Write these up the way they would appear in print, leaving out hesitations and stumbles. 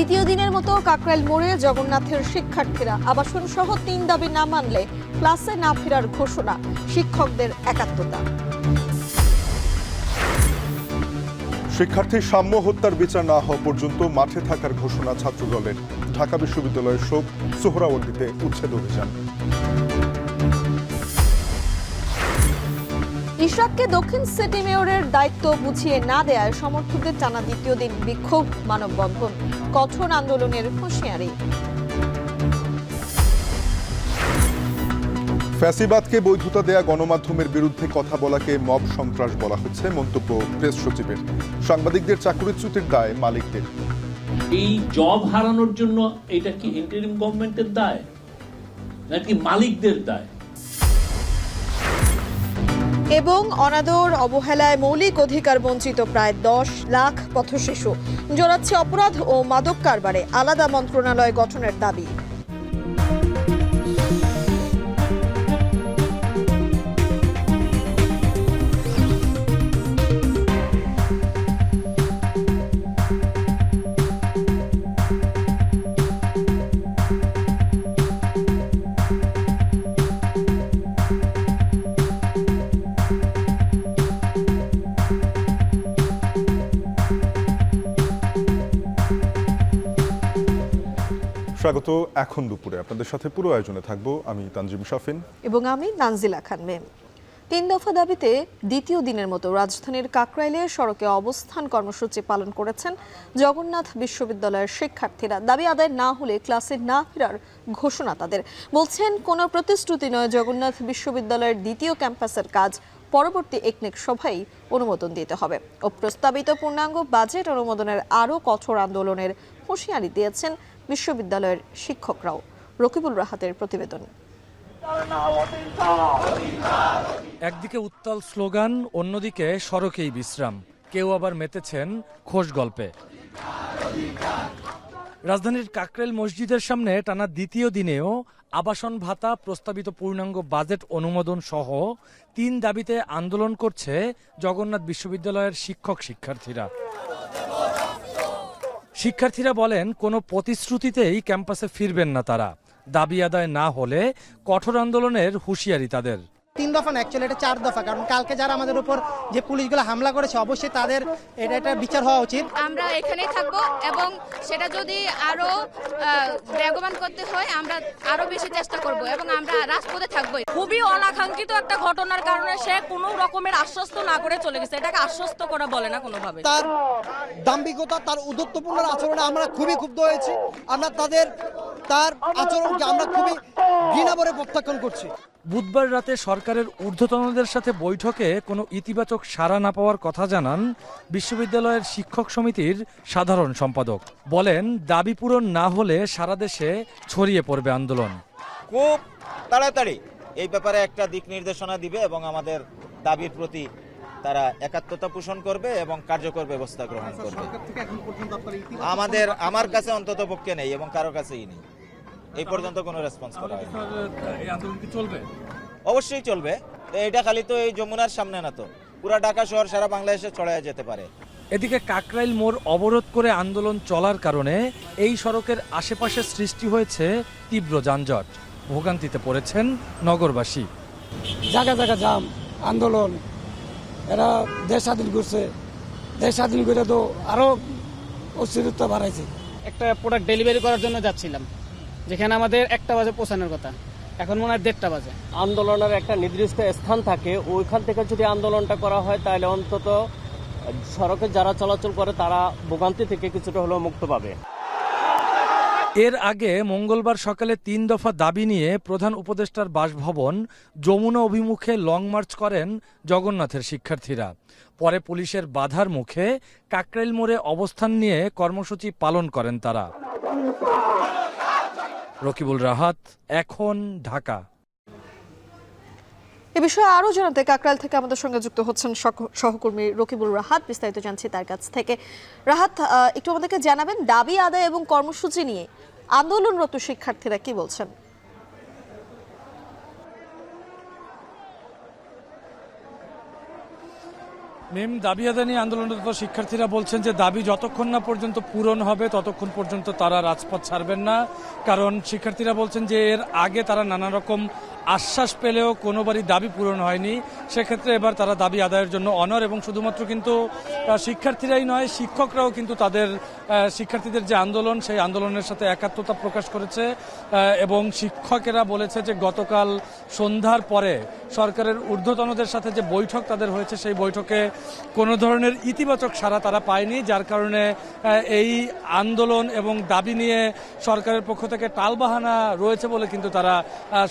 দ্বিতীয় দিনের মতো কাকরাইল মোড়ে জগন্নাথের শিক্ষার্থীরা আবাসন সহ 3 দাবি না মানলে ক্লাসে না ফেরার ঘোষণা, শিক্ষকদের একাত্মতা। শিক্ষার্থী সাম্য হত্যার বিচার না হওয়া পর্যন্ত মাঠে থাকার ঘোষণা ছাত্রদলের। ঢাকা বিশ্ববিদ্যালয়ের শোক, সোহরাওয়ার্দীতে উচ্ছেদ অভিযান। ইশরাককে দক্ষিণ সিটি মেয়রের দায়িত্ব বুঝিয়ে না দেয়ায় সমর্থকদের টানা দ্বিতীয় দিন বিক্ষোভ, মানববন্ধন, কঠোর আন্দোলনের হুঁশিয়ারি। ফ্যাসিবাদকে বৈধতা দেয়া গণমাধ্যমের বিরুদ্ধে কথা বলাকে মব সন্ত্রাস বলা হচ্ছে, মন্তব্য প্রেস সচিবের। সাংবাদিকদের চাকরিচ্যুতির দায় মালিকদের। এই জব হারানোর জন্য এটা কি ইন্টারিম গভর্নমেন্টের দায় নাকি মালিকদের দায়? এবং অনাদর, অবহেলায় মৌলিক অধিকার বঞ্চিত প্রায় 10 লাখ পথশিশু। জড়াচ্ছে অপরাধ ও মাদক কারবারে, আলাদা মন্ত্রণালয় গঠনের দাবি। স্বাগত এখন দুপুরে। আপনাদের সাথে পুরো আয়োজনে থাকবো আমি তানজিম শাফিন এবং আমি নানজিলা খান মেম। 3 দফা দাবিতে দ্বিতীয় দিনের মতো রাজধানীর কাকরাইলে সড়কে অবস্থান কর্মসূচি পালন করেছেন জগন্নাথ বিশ্ববিদ্যালয়ের শিক্ষার্থীরা। দাবি আদায় না হলে ক্লাসে না ফেরার ঘোষণা তাদের। বলছেন, কোনো প্রতিশ্রুতি নয়, জগন্নাথ বিশ্ববিদ্যালয়ের দ্বিতীয় ক্যাম্পাসের কাজ পরবর্তী একনেক সভায় অনুমোদন দিতে হবে ও প্রস্তাবিত পূর্ণাঙ্গ বাজেট অনুমোদনের আরও কঠোর আন্দোলনের হুঁশিয়ারি দিয়েছেন বিশ্ববিদ্যালয়ের শিক্ষকরাও। রকিবুল রাহাতের প্রতিবেদন। একদিকে উত্তাল স্লোগান, অন্যদিকে সড়কেই বিশ্রাম, কেউ আবার মেতেছেন খোশ গল্পে। রাজধানীর কাকরাইল মসজিদের সামনে টানা দ্বিতীয় দিনেও আবাসন ভাতা, প্রস্তাবিত পূর্ণাঙ্গ বাজেট অনুমোদন সহ 3 দাবিতে আন্দোলন করছে জগন্নাথ বিশ্ববিদ্যালয়ের শিক্ষার্থীরা। শিক্ষার্থীরা বলেন, কোনো প্রতিশ্রুতিতেই ক্যাম্পাসে ফিরবেন না তারা। দাবি আদায় না হলে কঠোর আন্দোলনের হুঁশিয়ারি তাদের। 3 দফা না, অ্যাকচুয়ালি এটা 4 দফা। কারণ কালকে যারা আমাদের উপর যে পুলিশগুলো হামলা করেছে, অবশ্যই তাদের এটা বিচার হওয়া উচিত। আমরা এখানেই থাকবো এবং সেটা যদি আরো বেগবান করতে হয় আমরা আরো বেশি চেষ্টা করব এবং আমরা রাজপথে থাকবো। খুবই অনাকাঙ্ক্ষিত একটা ঘটনার কারণে সে কোনো রকমের আশ্বস্ত না করে চলে গেছে। এটাকে আশ্বস্ত করা বলে না কোনোভাবে। তার দাম্ভিকতা, তার উদ্ধত্তপূর্ণ আচরণে আমরা খুবই ক্ষুব্ধ হয়েছি। আমরা তার আচরণকে আমরা খুবই ঘৃণাভরে প্রত্যাখ্যান করছি। বুধবার রাতে সরকারের ঊর্ধ্বতনদের সাথে বৈঠকে কোনো ইতিবাচক সাড়া না পাওয়ার কথা জানান বিশ্ববিদ্যালয়ের শিক্ষক সমিতির সাধারণ সম্পাদক। বলেন, দাবি পূরণ না হলে সারা দেশে ছড়িয়ে পড়বে আন্দোলন। খুব তাড়াতাড়ি এই ব্যাপারে একটা দিক নির্দেশনা দিবে এবং আমাদের দাবির প্রতি তারা একাত্মতা পোষণ করবে এবং কার্যকর ব্যবস্থা গ্রহণ করবে। আমার কাছে অন্তত পক্ষে নেই এবং কারো কাছেই নেই, এই পর্যন্ত কোনো রেসপন্স করা হয়নি। অবশ্যই চলবে। এটা খালি তো এই যমুনার সামনে না, তো পুরা ঢাকা শহর, সারা বাংলাদেশে ছড়ায় যেতে পারে। এদিকে কাকরাইল মোড় অবরোধ করে আন্দোলন চলার কারণে এই সড়কের আশেপাশে সৃষ্টি হয়েছে তীব্র যানজট। ভোগান্তিতে পড়েছেন নগরবাসী। জায়গা জায়গা জাম, আন্দোলন। এরা দেশ স্বাধীন করছে, দেশ স্বাধীন করে তো আরো অস্থিরতা বাড়াইছে। একটা প্রোডাক্ট ডেলিভারি করার জন্য যাচ্ছিলাম, যেখানে আমাদের 1টা বাজে পৌঁছানোর কথা, এখন মনে হয় 1:30 বাজে। আন্দোলনের একটা নির্দিষ্ট স্থান থাকে, ওইখান থেকে যদি আন্দোলনটা করা হয় তাহলে অন্তত সড়কে যারা চলাচল করে তারা ভোগান্তি থেকে কিছুটা হলেও মুক্ত পাবে। এর আগে মঙ্গলবার সকালে 3 দফা দাবি নিয়ে প্রধান উপদেষ্টার বাসভবন যমুনা অভিমুখে লং মার্চ করেন জগন্নাথের শিক্ষার্থীরা। পরে পুলিশের বাধার মুখে কাকরাইল মোড়ে অবস্থান নিয়ে কর্মসূচি পালন করেন তারা। রকিবুল রাহাত, এখন, ঢাকা। এ বিষয়ে আরো জানাতে কাকরাইল থেকে আমাদের সঙ্গে যুক্ত হচ্ছেন সহকর্মী রকিবুল রাহাত। বিস্তারিত জানছি তার কাছ থেকে। রাহাত, একটু আমাদেরকে জানাবেন, দাবি আদায় এবং কর্মসূচি নিয়ে আন্দোলনরত শিক্ষার্থীরা কি বলছেন? মিম, দাবি আদায় নিয়ে আন্দোলনরত শিক্ষার্থীরা বলছেন যে দাবি যতক্ষণ না পর্যন্ত পূরণ হবে ততক্ষণ পর্যন্ত তারা রাজপথ ছাড়বেন না। কারণ শিক্ষার্থীরা বলছেন যে এর আগে তারা নানা রকম আশ্বাস পেলেও কোনোবারই দাবি পূরণ হয়নি। সেক্ষেত্রে এবার তারা দাবি আদায়ের জন্য অনড়, এবং শুধুমাত্র কিন্তু শিক্ষার্থীরাই নয়, শিক্ষকরাও কিন্তু তাদের শিক্ষার্থীদের যে আন্দোলন সেই আন্দোলনের সাথে একাত্মতা প্রকাশ করেছে। এবং শিক্ষকেরা বলেছে যে গতকাল সন্ধ্যার পরে সরকারের ঊর্ধ্বতনদের সাথে যে বৈঠক তাদের হয়েছে সেই বৈঠকে কোনো ধরনের ইতিবাচক সাড়া তারা পায়নি, যার কারণে এই আন্দোলন এবং দাবি নিয়ে সরকারের পক্ষ থেকে টালবাহানা রয়েছে বলে কিন্তু তারা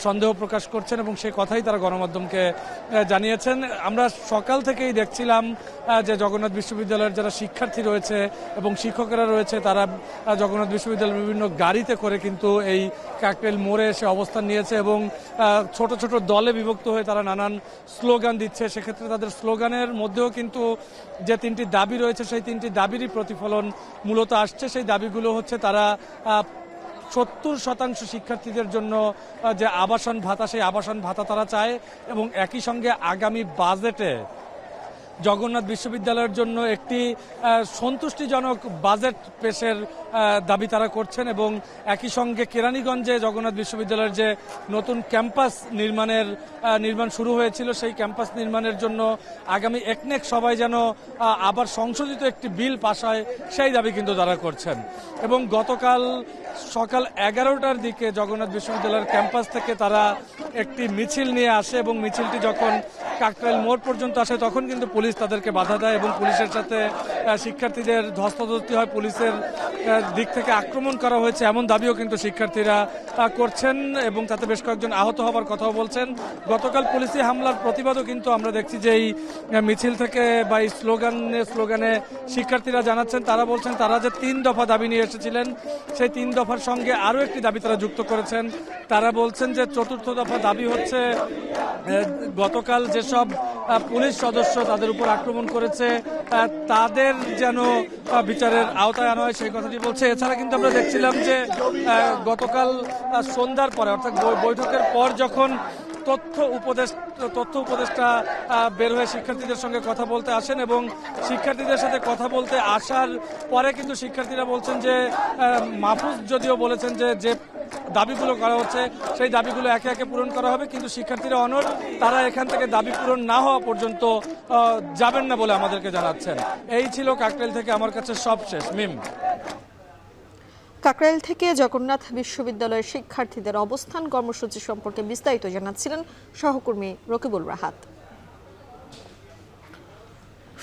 সন্দেহ প্রকাশ করছেন, এবং সেই কথাই তারা গণমাধ্যমকে জানিয়েছেন। আমরা সকাল থেকেই দেখছিলাম যে জগন্নাথ বিশ্ববিদ্যালয়ের যারা শিক্ষার্থী রয়েছে এবং শিক্ষকেরা রয়েছে তারা জগন্নাথ বিশ্ববিদ্যালয়ের বিভিন্ন গাড়িতে করে কিন্তু এই কাকরাইল মোড়ে এসে অবস্থান নিয়েছে, এবং ছোট ছোট দলে বিভক্ত হয়ে তারা নানান স্লোগান দিচ্ছে। সেক্ষেত্রে তাদের স্লোগানের মধ্যেও কিন্তু যে তিনটি দাবি রয়েছে সেই তিনটি দাবিরই প্রতিফলন মূলত আসছে। সেই দাবিগুলো হচ্ছে তারা 70% শিক্ষার্থীদের জন্য যে আবাসন ভাতা সেই আবাসন ভাতা তারা চায়, এবং একই সঙ্গে আগামী বাজেটে জগন্নাথ বিশ্ববিদ্যালয়ের জন্য একটি সন্তুষ্টিজনক বাজেট পেশের দাবি তারা করছেন, এবং একই সঙ্গে কেরানীগঞ্জে জগন্নাথ বিশ্ববিদ্যালয়ের যে নতুন ক্যাম্পাস নির্মাণ শুরু হয়েছিল সেই ক্যাম্পাস নির্মাণের জন্য আগামী একনেক সবাই যেন আবার সংশোধিত একটি বিল পাস হয় সেই দাবি কিন্তু তারা করছেন। এবং গতকাল সকাল 11টার দিকে জগন্নাথ বিশ্ববিদ্যালয়ের ক্যাম্পাস থেকে তারা একটি মিছিল নিয়ে আসে, এবং মিছিলটি যখন কাকরাইল মোড় পর্যন্ত আসে তখন কিন্তু পুলিশ তাদেরকে বাধা দেয়, এবং পুলিশের সাথে শিক্ষার্থীদের ধস্তাধস্তি হয়, পুলিশের দিক থেকে আক্রমণ করা হয়েছে এমন দাবিও কিন্তু শিক্ষার্থীরা করছেন, এবং তাতে বেশ কয়েকজন আহত হবার কথাও বলছেন। গতকাল পুলিশি হামলার প্রতিবাদও কিন্তু আমরা দেখছি যে এই মিছিল থেকে বা এই স্লোগানে শিক্ষার্থীরা জানাচ্ছেন, তারা বলছেন তারা যে 3 দফা দাবি নিয়ে এসেছিলেন সেই 3 দফার সঙ্গে আরও একটি দাবি তারা যুক্ত করেছেন। তারা বলছেন যে 4র্থ দফা দাবি হচ্ছে গতকাল যেসব পুলিশ সদস্য তাদের উপর আক্রমণ করেছে তাদের যেন বিচারের আওতায় আনা হয় সেই কথাটি বলছে। এছাড়া কিন্তু আমরা দেখছিলাম যে গতকাল সন্ধ্যার পরে অর্থাৎ বৈঠকের পর যখন তথ্য উপদেষ্টা বের হয়ে শিক্ষার্থীদের সঙ্গে কথা বলতে আসেন, এবং শিক্ষার্থীদের সাথে কথা বলতে আসার পরে কিন্তু শিক্ষার্থীরা বলছেন যে মাহফুজ যদিও বলেছেন যে দাবিগুলো করা হচ্ছে সেই দাবিগুলো একে একে পূরণ করা হবে, কিন্তু শিক্ষার্থীরা অনড়, তারা এখান থেকে দাবি পূরণ না হওয়া পর্যন্ত যাবেন না বলে আমাদেরকে জানাচ্ছেন। এই ছিল কাকরাইল থেকে আমার কাছে সবশেষ। মিম, কাকরাইল থেকে জগন্নাথ বিশ্ববিদ্যালয়ের শিক্ষার্থীদের অবস্থান কর্মসূচি সম্পর্কে বিস্তারিত জানাচ্ছিলেন সহকর্মী রকিবুল রাহাত।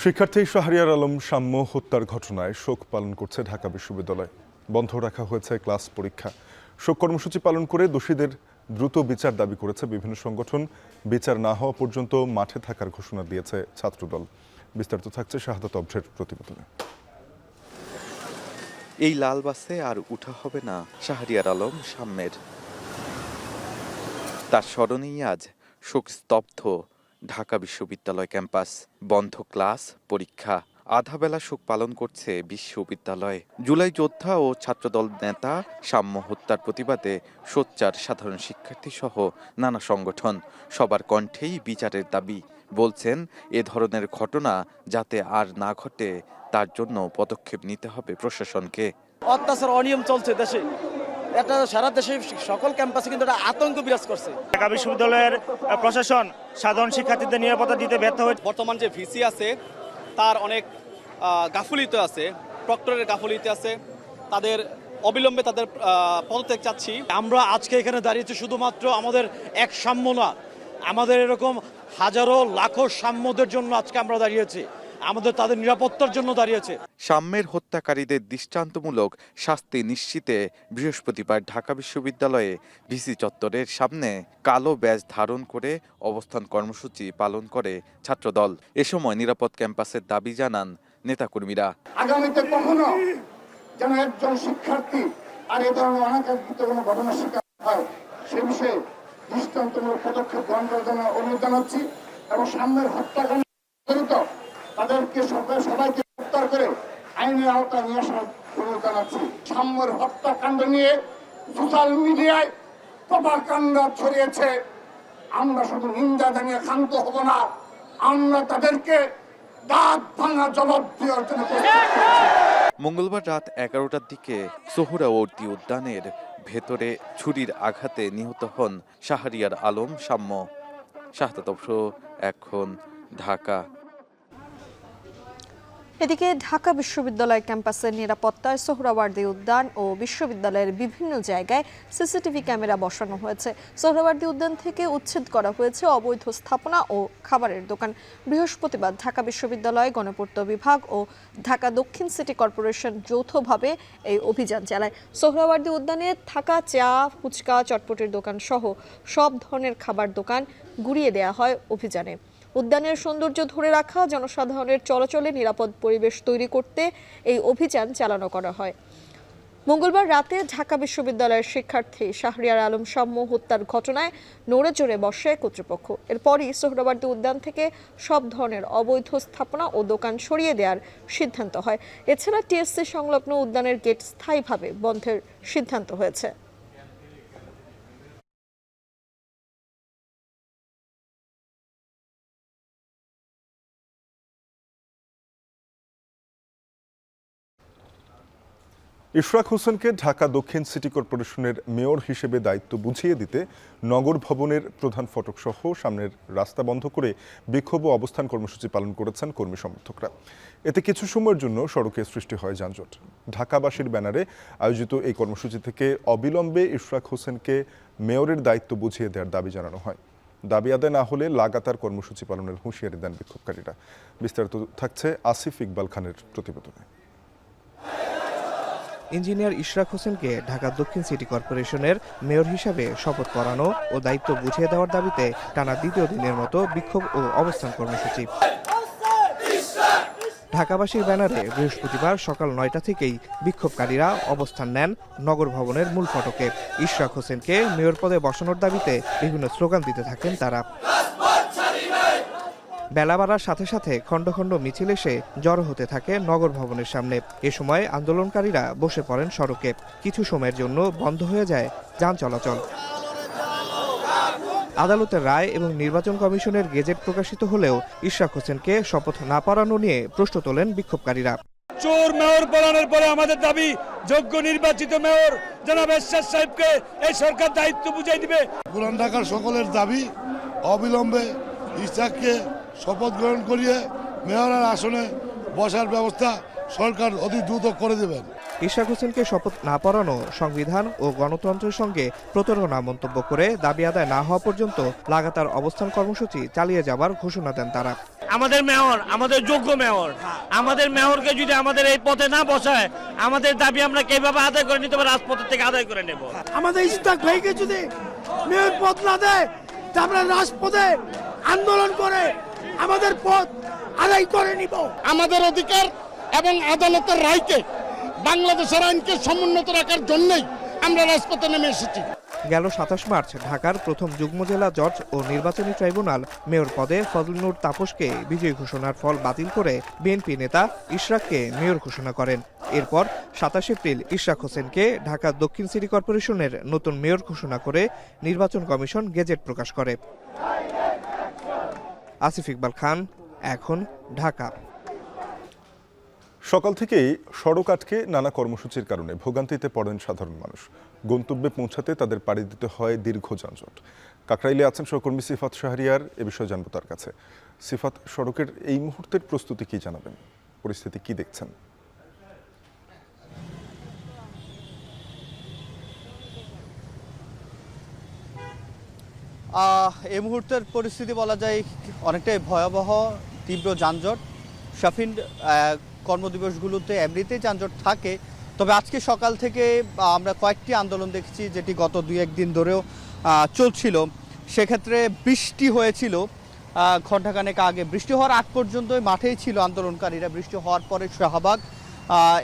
শিক্ষার্থী শাহরিয়ার আলম সাম্য হত্যার ঘটনায় শোক পালন করছে ঢাকা বিশ্ববিদ্যালয়। বন্ধ রাখা হয়েছে ক্লাস পরীক্ষা। শোক কর্মসূচি পালন করে দোষীদের দ্রুত বিচার দাবি করেছে বিভিন্ন সংগঠন। বিচার না হওয়া পর্যন্ত মাঠে থাকার ঘোষণা দিয়েছে ছাত্রদল। বিস্তারিত থাকছে শাহাদাত অবঝের প্রতিবেদনে। এই লাল বাসে আর উঠা হবে না শাহরিয়ার আলম সাম্যের। তার স্মরণেই আজ শোকস্তব্ধ ঢাকা বিশ্ববিদ্যালয় ক্যাম্পাস। বন্ধ ক্লাস পরীক্ষা, আধা বেলা শোক পালন করছে বিশ্ববিদ্যালয়। জুলাই যোদ্ধা ও ছাত্রদল নেতা সাম্য হত্যার প্রতিবাদে সোচ্চার সাধারণ শিক্ষার্থী সহ নানা সংগঠন। সবার কণ্ঠেই বিচারের দাবি। বলছেন এ ধরনের ঘটনা যাতে আর না ঘটে তার জন্য পদক্ষেপ নিতে হবে প্রশাসনকে। অত্যাচার অনিয়ম চলছে দেশে, এটা সারা দেশে সকল ক্যাম্পাসে কিন্তু একটা আতঙ্ক বিরাজ করছে। ঢাকা বিশ্ববিদ্যালয়ের প্রশাসন সাধারণ শিক্ষার্থীদের নিরাপত্তা দিতে ব্যর্থ হয়েছে। বর্তমান যে ভিসি আছে তার অনেক গাফুলিতে আছে, প্রক্টরের গাফুলিতে আছে, তাদের অবিলম্বে তাদের পদত্যাগ চাচ্ছি। আমরা আজকে এখানে দাঁড়িয়েছি শুধুমাত্র আমাদের এক সাম্য না, আমাদের এরকম হাজারো লাখো সাম্যদের জন্য আজকে আমরা দাঁড়িয়েছি, আমাদের তাদের নিরাপত্তার জন্য দাঁড়িয়েছে। সাম্যের হত্যাকারীদের দৃষ্টান্তমূলক শাস্তি নিশ্চিতে বৃহস্পতিবার ঢাকা বিশ্ববিদ্যালয়ে ভিসি চত্বরের সামনে কালো ব্যাজ ধারণ করে অবস্থান কর্মসূচি পালন করে ছাত্রদল। এ সময় নিরাপদ ক্যাম্পাসের দাবি জানান নেতাকর্মীরা। আগামীতে কখনো যেন একজন শিক্ষার্থী আর এ ধরনের অনাকাঙ্ক্ষিত কোনো ঘটনার শিকার হয় সে বিষয়ে দৃষ্টান্তমূলক পদক্ষেপ গ্রহণ করার জন্য অনুরোধ জানাচ্ছি, এবং সাম্যের হত্যাকাণ্ড জড়িত তাদেরকে সবাইকে গ্রেফতার করে আইনের আওতায় নিয়ে আসার অনুরোধ জানাচ্ছি। সাম্যের হত্যাকাণ্ড নিয়ে সোশ্যাল মিডিয়ায় প্রপাগান্ডা ছড়িয়েছে, আমরা শুধু নিন্দা জানিয়ে ক্ষান্ত হব না, আমরা তাদেরকে দাঁত ভাঙা জবাব দেওয়ার জন্য। মঙ্গলবার রাত 11টার দিকে সোহরাওয়ার্দী উদ্যানের ভেতরে ছুরির আঘাতে নিহত হন শাহরিয়ার আলম সাম্য। শাহাদাত অফরো, এখন, ঢাকা। এদিকে ঢাকা বিশ্ববিদ্যালয় ক্যাম্পাসের নিরাপত্তায় সোহরাওয়ার্দী উদ্যান ও বিশ্ববিদ্যালয়ের বিভিন্ন জায়গায় সিসিটিভি ক্যামেরা বসানো হয়েছে। সোহরাওয়ার্দী উদ্যান থেকে উচ্ছেদ করা হয়েছে অবৈধ স্থাপনা ও খাবারের দোকান। বৃহস্পতিবার ঢাকা বিশ্ববিদ্যালয়, গণপূর্ত বিভাগ ও ঢাকা দক্ষিণ সিটি কর্পোরেশন যৌথভাবে এই অভিযান চালায়। সোহরাওয়ার্দী উদ্যানে থাকা চা, ফুচকা, চটপটির দোকান সহ সব ধরনের খাবার দোকান গুড়িয়ে দেওয়া হয় অভিযানে। উদ্যানের সৌন্দর্য ধরে রাখা, জনসাধারণের চলাচলে নিরাপদ পরিবেশ তৈরি করতে এই অভিযান চালানো করা হয়। মঙ্গলবার রাতে ঢাকা বিশ্ববিদ্যালয়ের শিক্ষার্থী শাহরিয়ার আলম সাম্য হত্যার ঘটনায় নড়েচড়ে বসে কর্তৃপক্ষ। এরপরই সোহরাওয়ার্দী উদ্যান থেকে সব ধরনের অবৈধ স্থাপনা ও দোকান সরিয়ে দেওয়ার সিদ্ধান্ত হয়। এছাড়া টিএসসি সংলগ্ন উদ্যানের গেট স্থায়ীভাবে বন্ধের সিদ্ধান্ত হয়েছে। ইশরাক হোসেনকে ঢাকা দক্ষিণ সিটি কর্পোরেশনের মেয়র হিসেবে দায়িত্ব বুঝিয়ে দিতে নগর ভবনের প্রধান ফটক সহ সামনের রাস্তা বন্ধ করে বিক্ষোভ ও অবস্থান কর্মসূচি পালন করেছেন কর্মী সমর্থকরা। এতে কিছু সময়ের জন্য সড়কে সৃষ্টি হয় যানজট। ঢাকাবাসীর ব্যানারে আয়োজিত এই কর্মসূচি থেকে অবিলম্বে ইশরাক হোসেনকে মেয়রের দায়িত্ব বুঝিয়ে দেওয়ার দাবি জানানো হয়। দাবি আদায় না হলে লাগাতার কর্মসূচি পালনের হুঁশিয়ারি দেন বিক্ষোভকারীরা। বিস্তারিত থাকছে আসিফ ইকবাল খানের প্রতিবেদনে। ইঞ্জিনিয়ার ইশরাক হোসেনকে ঢাকা দক্ষিণ সিটি কর্পোরেশনের মেয়র হিসাবে শপথ করানো ও দায়িত্ব বুঝিয়ে দেওয়ার দাবিতে টানা দ্বিতীয় দিনের মতো বিক্ষোভ ও অবস্থান কর্মসূচি। ঢাকাবাসীর ব্যানারে বৃহস্পতিবার সকাল 9টা থেকেই বিক্ষোভকারীরা অবস্থান নেন নগর ভবনের মূল ফটকে। ইশরাক হোসেনকে মেয়র পদে বসানোর দাবিতে বিভিন্ন স্লোগান দিতে থাকেন তারা। বেলা বাড়ার সাথে সাথে খণ্ড খণ্ড মিছিল এসে জড়ো হতে থাকে নগর ভবনের সামনে। এ সময় আন্দোলনকারীরা বসে পড়েন সড়কে। কিছু সময়ের জন্য বন্ধ হয়ে যায় যান চলাচল। আদালতের রায় এবং নির্বাচন কমিশনের গেজেট প্রকাশিত হলেও ইশরাক হোসেনকে শপথ না পড়ানো নিয়ে প্রশ্ন তোলেন বিক্ষোভকারীরা। চোর মেয়র বলানোর পরে আমাদের দাবি যোগ্য নির্বাচিত মেয়র জনাব এরশাদ সাহেবকে এই সরকার দায়িত্ব বুঝিয়ে দিবে। পুরান ঢাকার সকলের দাবি অবিলম্বে ইশরাককে শপথ গ্রহণ করিয়ে মেয়রের আসনে বসার ব্যবস্থা সরকার অতি দ্রুত করে দেবেন। ইশরাক হোসেনকে শপথ না পড়ানো সংবিধান ও গণতন্ত্রের সঙ্গে প্রতারণা মন্তব্য করে দাবি আদায় না হওয়া পর্যন্ত লাগাতার অবস্থান কর্মসূচি চালিয়ে যাবার ঘোষণা দেন তারা। আমাদের মেয়র, আমাদের যোগ্য মেয়র, আমাদের মেয়রকে যদি আমাদের এই পথে না বসায়, আমাদের দাবি আমরা কিভাবে আদায় করে নিতে পারি? রাজপথের থেকে আদায় করে নেব। আমাদের ইশরাক ভাইকে যদি মেয়র পদ না দেয়, তা আমরা রাজপথে আন্দোলন করে আমাদের পদ আদায় করে নিব। আমাদের অধিকার এবং আদালতের রায়কে, বাংলাদেশের আইনকে সমুন্নত রাখার জন্যই আমরা রাজপথে নেমে এসেছি। গেল 27 মার্চ ঢাকার প্রথম যুগ্ম জেলা জজ ও নির্বাচনী ট্রাইব্যুনাল মেয়র পদে ফজলুর তাপসকে বিজয়ী ঘোষণার ফল বাতিল করে বিএনপি নেতা ইশরাককে মেয়র ঘোষণা করেন। এরপর 27 এপ্রিল ইশরাক হোসেনকে ঢাকা দক্ষিণ সিটি কর্পোরেশনের নতুন মেয়র ঘোষণা করে নির্বাচন কমিশন গেজেট প্রকাশ করে। আসিফ ইকবাল খান, এখন, ঢাকা। সকাল থেকেই সড়ক আটকে নানা কর্মসূচির কারণে ভোগান্তিতে পড়েন সাধারণ মানুষ। গন্তব্যে পৌঁছাতে তাদের পাড়ি দিতে হয় দীর্ঘ যানজট। কাকরাইলে আছেন সহকর্মী সিফাত শাহরিয়ার, এ বিষয়ে জানবো তার কাছে। সিফাত, সড়কের এই মুহূর্তের প্রস্তুতি কি জানাবেন? পরিস্থিতি কি দেখছেন? এই মুহূর্তের পরিস্থিতি বলা যায় অনেকটাই ভয়াবহ। তীব্র যানজট। শাফিন, কর্মদিবসগুলোতে এমনিতেই যানজট থাকে, তবে আজকে সকাল থেকে আমরা কয়েকটি আন্দোলন দেখেছি যেটি গত 2-1 দিন ধরেও চলছিল। সেক্ষেত্রে বৃষ্টি হয়েছিল ঘণ্টাখানেক আগে। বৃষ্টি হওয়ার আগ পর্যন্তই মাঠেই ছিল আন্দোলনকারীরা। বৃষ্টি হওয়ার পরে শাহবাগ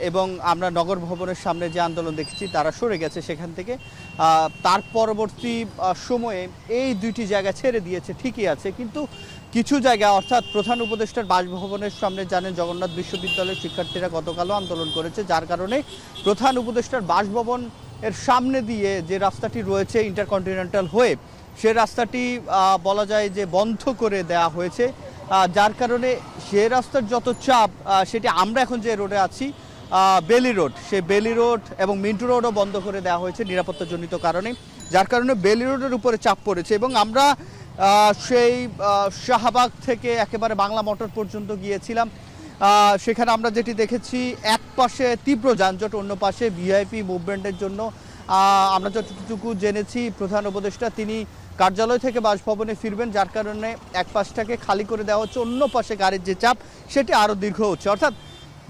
এবং আমরা নগর ভবনের সামনে যে আন্দোলন দেখেছি তারা সরে গেছে সেখান থেকে। তার পরবর্তী সময়ে এই দুইটি জায়গা ছেড়ে দিয়েছে, ঠিকই আছে, কিন্তু কিছু জায়গা অর্থাৎ প্রধান উপদেষ্টার বাসভবনের সামনে জানেন জগন্নাথ বিশ্ববিদ্যালয়ের শিক্ষার্থীরা গতকালও আন্দোলন করেছে, যার কারণে প্রধান উপদেষ্টার বাসভবন এর সামনে দিয়ে যে রাস্তাটি রয়েছে ইন্টারকন্টিনেন্টাল হয়ে, সে রাস্তাটি বলা যায় যে বন্ধ করে দেওয়া হয়েছে, যার কারণে যে রাস্তার যত চাপ সেটি আমরা এখন যে রোডে আছি বেলি রোড, সেই বেলি রোড এবং মিন্টু রোডও বন্ধ করে দেওয়া হয়েছে নিরাপত্তাজনিত কারণে, যার কারণে বেলি রোডের উপরে চাপ পড়েছে। এবং আমরা সেই শাহবাগ থেকে একেবারে বাংলা মোটর পর্যন্ত গিয়েছিলাম, সেখানে আমরা যেটি দেখেছি এক পাশে তীব্র যানজট, অন্য পাশে ভিআইপি মুভমেন্টের জন্য আমরা যতটুকু জেনেছি প্রধান উপদেষ্টা তিনি কার্যালয় থেকে বাসভবনে ফিরবেন, যার কারণে এক পাশটাকে খালি করে দেওয়া হচ্ছে, অন্য পাশে গাড়ির যে চাপ সেটি আরও দীর্ঘ হচ্ছে। অর্থাৎ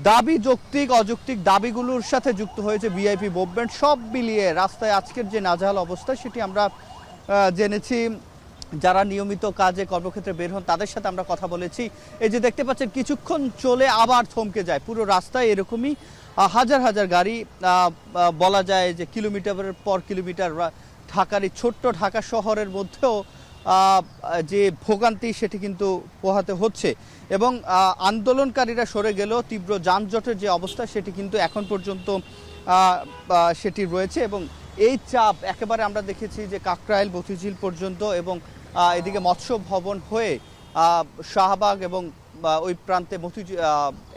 দাবি যৌক্তিক অযৌক্তিক দাবিগুলোর সাথে যুক্ত হয়েছে ভিআইপি মুভমেন্ট, সব মিলিয়ে রাস্তায় আজকের যে নাজেহাল অবস্থা সেটি আমরা জেনেছি। যারা নিয়মিত কাজে কর্মক্ষেত্রে বের হন তাদের সাথে আমরা কথা বলেছি। এই যে দেখতে পাচ্ছেন কিছুক্ষণ চলে আবার থমকে যায়, পুরো রাস্তায় এরকমই হাজার হাজার গাড়ি, বলা যায় যে কিলোমিটারের পর কিলোমিটার। ঢাকার এই ছোট্ট ঢাকা শহরের মধ্যেও যে ভোগান্তি সেটি কিন্তু পোহাতে হচ্ছে। এবং আন্দোলনকারীরা সরে গেলেও তীব্র যানজটের যে অবস্থা সেটি কিন্তু এখন পর্যন্ত সেটি রয়েছে। এবং এই চাপ একেবারে আমরা দেখেছি যে কাকরাইল মতিঝিল পর্যন্ত এবং এদিকে মৎস্য ভবন হয়ে শাহবাগ এবং ওই প্রান্তে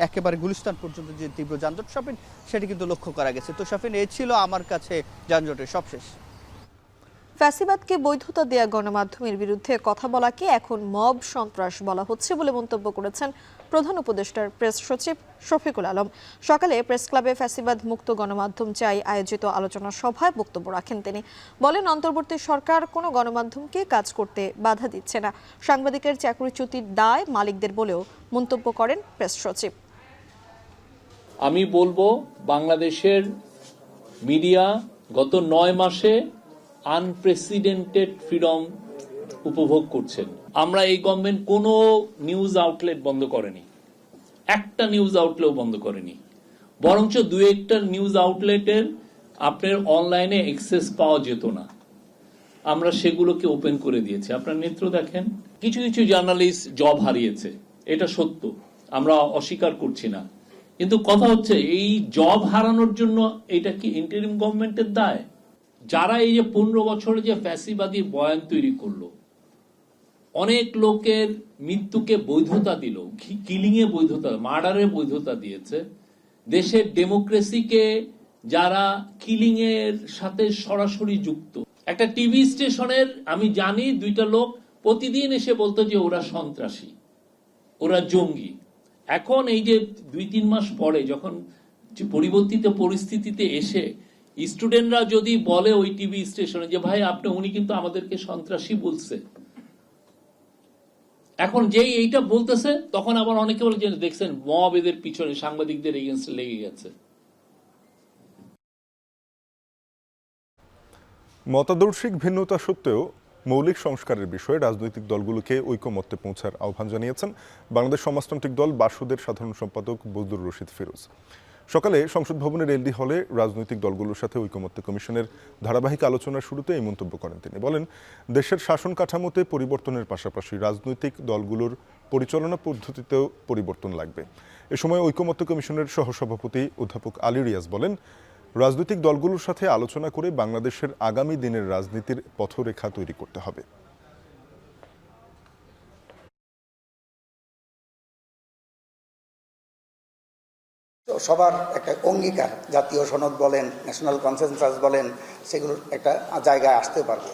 একেবারে গুলিস্তান পর্যন্ত যে তীব্র যানজট শাফিন সেটি কিন্তু লক্ষ্য করা গেছে। তো শাফিন, এই ছিল আমার কাছে যানজটের সবশেষ। ফ্যাসিবাদকে বৈধতা দেয়া গণমাধ্যমের বিরুদ্ধে কথা বলাকে এখন মব সন্ত্রাস বলা হচ্ছে বলে মন্তব্য করেছেন প্রধান উপদেষ্টার প্রেস সচিব শফিকুল আলম। সকালে প্রেস ক্লাবে ফ্যাসিবাদ মুক্ত গণমাধ্যম চাই আয়োজিত আলোচনা সভায় বক্তব্য রাখেন তিনি। বলেন, অন্তর্বর্তী সরকার কোনো গণমাধ্যমকে কাজ করতে বাধা দিচ্ছে না, সাংবাদিকের চাকরিচ্যুতির দায় মালিকদের বলেও মন্তব্য করেন প্রেস সচিব। আমি বলবো, বাংলাদেশের মিডিয়া গত 9 মাসে আনপ্রেসিডেন্টেড ফ্রিডম উপভোগ করছেন। আমরা এই গভর্নমেন্ট কোনো নিউজ আউটলেট বন্ধ করেনি, একটা নিউজ আউটলেট বন্ধ করেনি, বরঞ্চ 2-1টা নিউজ আউটলেটের আপনার অনলাইনে অ্যাক্সেস পাওয়া যেত না, আমরা সেগুলোকে ওপেন করে দিয়েছি। আপনার নেত্র দেখেন, কিছু কিছু জার্নালিস্ট জব হারিয়েছে, এটা সত্য, আমরা অস্বীকার করছি না, কিন্তু কথা হচ্ছে এই জব হারানোর জন্য এটা কি ইন্টারিম গভর্নমেন্টের দায়? যারা এই যে 15 বছরে যে ফ্যাসিবাদী বয়ান তৈরি করলো, অনেক লোকের মৃত্যুকে বৈধতা দিল, কিলিং এ বৈধতা, মার্ডারে বৈধতা দিয়েছে, দেশের ডেমোক্রেসিকে যারা কিলিং এর সাথে সরাসরি যুক্ত। একটা টিভি স্টেশনের আমি জানি 2টা লোক প্রতিদিন এসে বলতো যে ওরা সন্ত্রাসী, ওরা জঙ্গি। এখন এই যে 2-3 মাস পরে যখন পরিবর্তিত পরিস্থিতিতে এসে স্টুডেন্টরা যদি বলে ওই টিভি স্টেশনে যে ভাই উনি কিন্তু আমাদেরকে সন্ত্রাসী বলছে, এখন যেই এইটা বলতেছে তখন আবার অনেকে বলে যে দেখছেন মব এদের পিছনে সাংবাদিকদের এগেইনস্টে লেগে গেছে। মতাদর্শিক ভিন্নতা সত্ত্বেও মৌলিক সংস্কারের বিষয়ে রাজনৈতিক দলগুলোকে ঐকমত্যে পৌঁছার আহ্বান জানিয়েছেন বাংলাদেশ সমাজতান্ত্রিক দল বাসুদের সাধারণ সম্পাদক বজলুর রশিদ ফিরোজ। সকালে সংসদ ভবনের এলডি হলে রাজনৈতিক দলগুলোর সাথে ঐকমত্য কমিশনের ধারাবাহিক আলোচনার শুরুতে এই মন্তব্য করেন তিনি। বলেন, দেশের শাসন কাঠামোতে পরিবর্তনের পাশাপাশি রাজনৈতিক দলগুলোর পরিচালনা পদ্ধতিতেও পরিবর্তন লাগবে। এ সময় ঐকমত্য কমিশনের সহসভাপতি অধ্যাপক আলী রিয়াজ বলেন, রাজনৈতিক দলগুলোর সাথে আলোচনা করে বাংলাদেশের আগামী দিনের রাজনীতির পথরেখা তৈরি করতে হবে। সবার একটা অঙ্গীকার, জাতীয় সনদ বলেন, ন্যাশনাল কনসেনসাস বলেন, সেগুলোর একটা জায়গায় আসতে পারবে।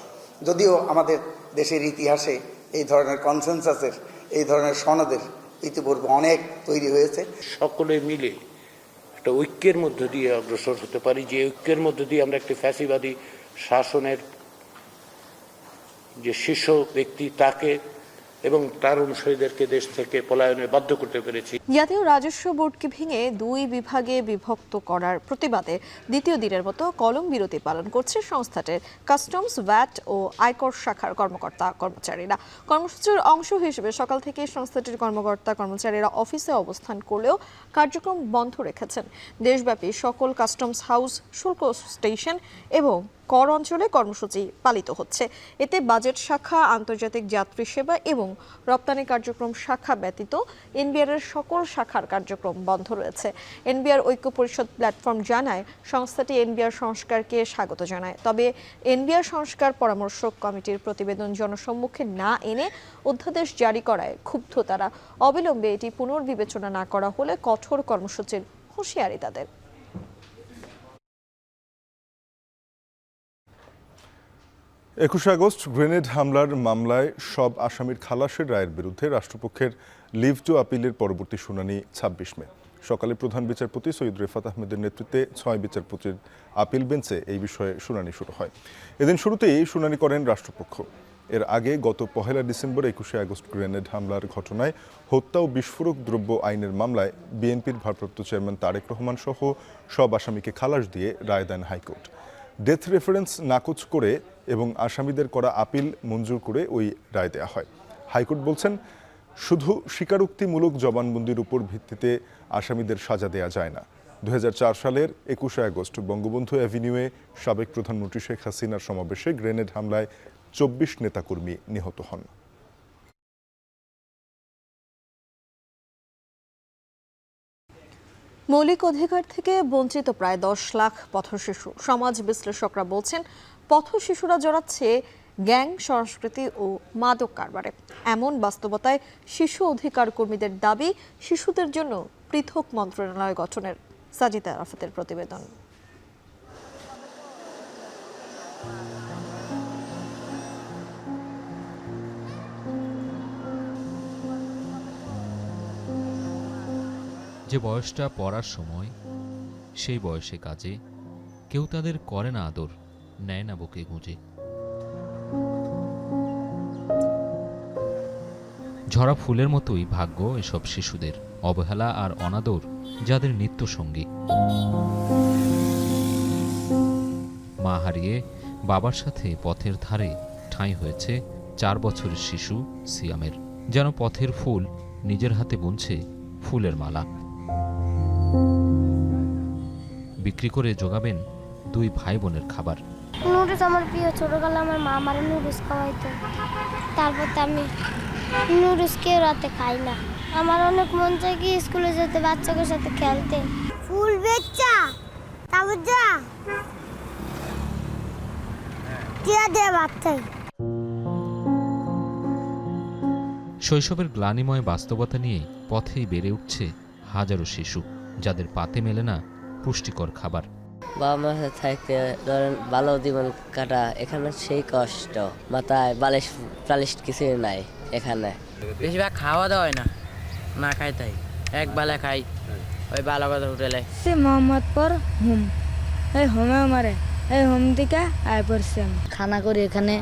যদিও আমাদের দেশের ইতিহাসে এই ধরনের কনসেনসাসের, এই ধরনের সনদের ইতিপূর্বে অনেক তৈরি হয়েছে। সকলে মিলে একটা ঐক্যের মধ্য দিয়ে অগ্রসর হতে পারি, যে ঐক্যের মধ্য দিয়ে আমরা একটি ফ্যাসিবাদী শাসনের যে শীর্ষ ব্যক্তি তাকে এবং তার অনুসারীদেরকে দেশ থেকে পলায়নে বাধ্য করতে পেরেছি। জাতীয় রাজস্ব বোর্ডকে ভেঙে 2 বিভাগে বিভক্ত করার প্রতিবাদে দ্বিতীয় দিনের মতো কলম বিরতি পালন করছে সংস্থাটির কাস্টমস, ভ্যাট ও আয়কর শাখার কর্মকর্তা কর্মচারীরা। কর্মসূচির অংশ হিসেবে সকাল থেকে সংস্থাটির কর্মকর্তা কর্মচারীরা অফিসে অবস্থান করলেও কার্যক্রম বন্ধ রেখেছেন। দেশব্যাপী সকল কাস্টমস হাউস, শুল্ক স্টেশন এবং কর অঞ্চলে কর্মসূচি পালিত হচ্ছে। এতে বাজেট শাখা, আন্তর্জাতিক যাত্রী সেবা এবং রপ্তানি কার্যক্রম শাখা ব্যতীত এনবিআর এর সকল শাখার কার্যক্রম বন্ধ রয়েছে। এনবিআর ঐক্য পরিষদ প্ল্যাটফর্ম জানায়, সংস্থাটি এনবিআর সংস্কারকে স্বাগত জানায়। তবে এনবিআর সংস্কার পরামর্শক কমিটির প্রতিবেদন জনসম্মুখে না এনে অধ্যাদেশ জারি করায় ক্ষুব্ধ তারা। অবিলম্বে এটি পুনর্বিবেচনা না করা হলে কঠোর কর্মসূচির হুঁশিয়ারি তাদের। 21 আগস্ট গ্রেনেড হামলার মামলায় সব আসামির খালাসের রায়ের বিরুদ্ধে রাষ্ট্রপক্ষের লিভ টু আপিলের পরবর্তী শুনানি 26 মে। সকালে প্রধান বিচারপতি সৈয়দ রেফাত আহমেদের নেতৃত্বে 6 বিচারপতির আপিল বেঞ্চে এই বিষয়ে শুনানি শুরু হয়। এদিন শুরুতেই শুনানি করেন রাষ্ট্রপক্ষ। এর আগে গত 1 ডিসেম্বর 21 আগস্ট গ্রেনেড হামলার ঘটনায় হত্যা ও বিস্ফোরক দ্রব্য আইনের মামলায় বিএনপির ভারপ্রাপ্ত চেয়ারম্যান তারেক রহমান সহ সব আসামিকে খালাস দিয়ে রায় দেন হাইকোর্ট। ডেথ রেফারেন্স নাকচ করে এবং আসামিদের করা আপিল মঞ্জুর করে ওই রায় দেওয়া হয়। হাইকোর্ট বলছেন, শুধু স্বীকারোক্তিমূলক জবানবন্দির উপর ভিত্তিতে আসামিদের সাজা দেয়া যায় না। 2004 সালের 21 আগস্ট বঙ্গবন্ধু অ্যাভিনিউয়ে সাবেক প্রধানমন্ত্রী শেখ হাসিনার সমাবেশে গ্রেনেড হামলায় 24 নেতাকর্মী নিহত হন। মৌলিক অধিকার থেকে বঞ্চিত প্রায় 10 লাখ পথশিশু। সমাজ বিশ্লেষকরা বলছেন, পথশিশুরা জড়াচ্ছে গ্যাং সংস্কৃতি ও মাদক কারবারে। এমন বাস্তবতায় শিশু অধিকার কর্মীদের দাবি, শিশুদের জন্য পৃথক মন্ত্রণালয় গঠনের। সাজিদা আরাফাতের প্রতিবেদন। যে বয়সটা পড়ার সময়, সেই বয়সে কাজে কেউ তাদের করে না আদর, নেয় না বুকে গুঁজে। ঝরা ফুলের মতোই ভাগ্য এসব শিশুদের, অবহেলা আর অনাদর যাদের নিত্য সঙ্গী। মা হারিয়ে বাবার সাথে পথের ধারে ঠাঁই হয়েছে 4 বছরের শিশু সিয়ামের। যেন পথের ফুল নিজের হাতে বুনছে ফুলের মালা। বিক্রি করে জোগাবেন 2 ভাই বোনের খাবার। নুডলস আমার প্রিয়। ছোটবেলা আমার মা আমার নুডলস খাওয়াইতো, তারপর আমি নুডলস কেউ রাতে খাই না। আমার অনেক মন চায় কি স্কুলে যেতে, বাচ্চাদের সাথে খেলতে। ফুল বেচা তারপর যা টিয়া দে বাচ্চাই। শৈশবের গ্লানিময় বাস্তবতা নিয়ে পথেই বেড়ে উঠছে হাজারো শিশু, যাদের পাতে মেলে না পুষ্টিকর খাবার। বাবা মার সাথে থাকতে ধরেন ভালো জীবন কাটা, এখানে সেই কষ্ট, মাথায় বালিশ টালিশ কিছুই নাই। এখানে বেশিরভাগ খাওয়া দাওয়া হয় না, না খাই তাই এক বেলা খাই, ওই ভালো কথা হোটেলে। মোহাম্মদপুর হোম, এই হোমে মারে, এই হোম থেকে আয় পড়ছি আমি। খানা করি এখানে